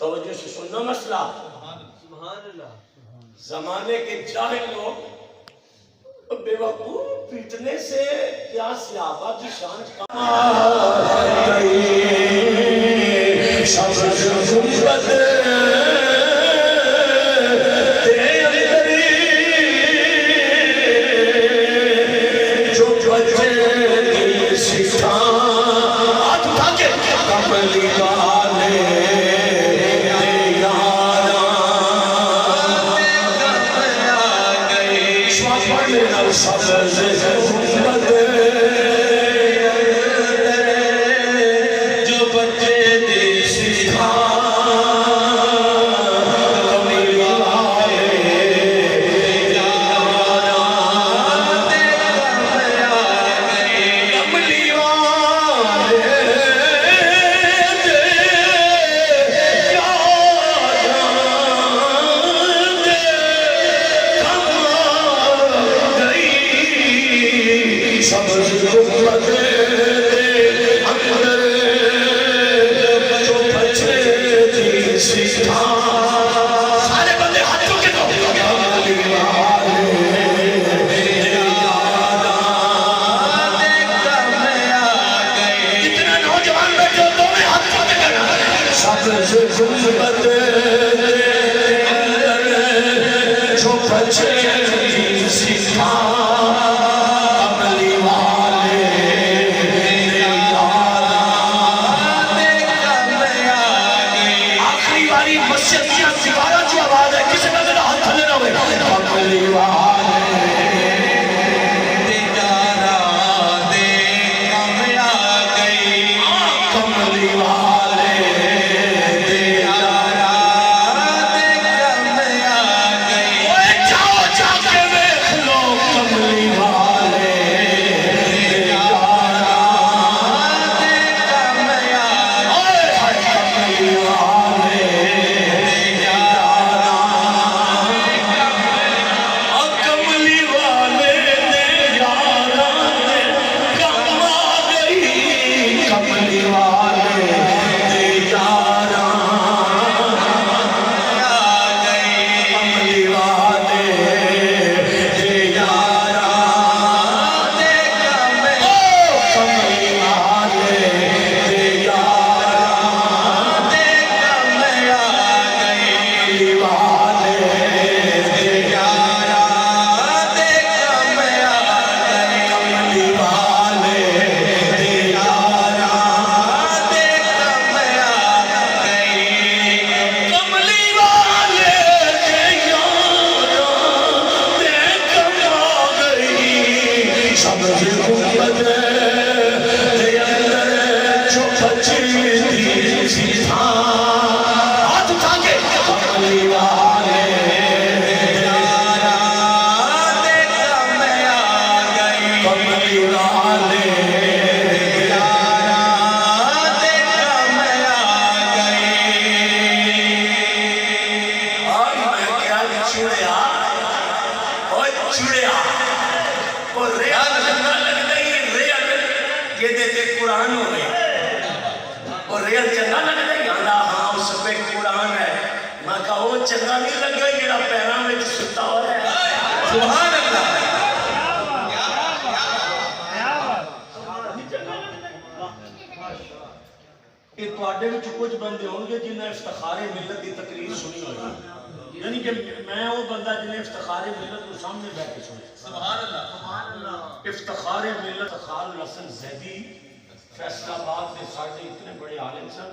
तवज्जो से सुनना मसला। जमाने के जाहिल लोग बेवकूफ पीटने से क्या सहाबा की शान चंगा नहीं लगा जेड़ा पैरों में सुता हो रहा है। सुभान अल्लाह। ये तुहाडे विच कुछ बंदे होंगे जिन्हें इफ्तिखारे मिलत की तकरीर सुनी होगी, यानी कि मैं वो बंदा जिन्हें इफ्तिखारे मिलत को सामने बैठ के सुनी। सुभान अल्लाह। इफ्तिखारे मिलत खान हसन ज़ैदी फैसलाबाद के साढ़े इतने बड़े आलिम सन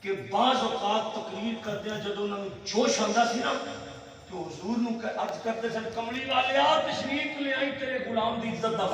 कि बाज़ औकात तकरीर करते हैं जब उन्होंने जोश आंदा सी ना तो हुजूर नूं अर्ज करते सन, कमली वाले आ तशरीफ ले आई तेरे गुलाम दी इज्जत दा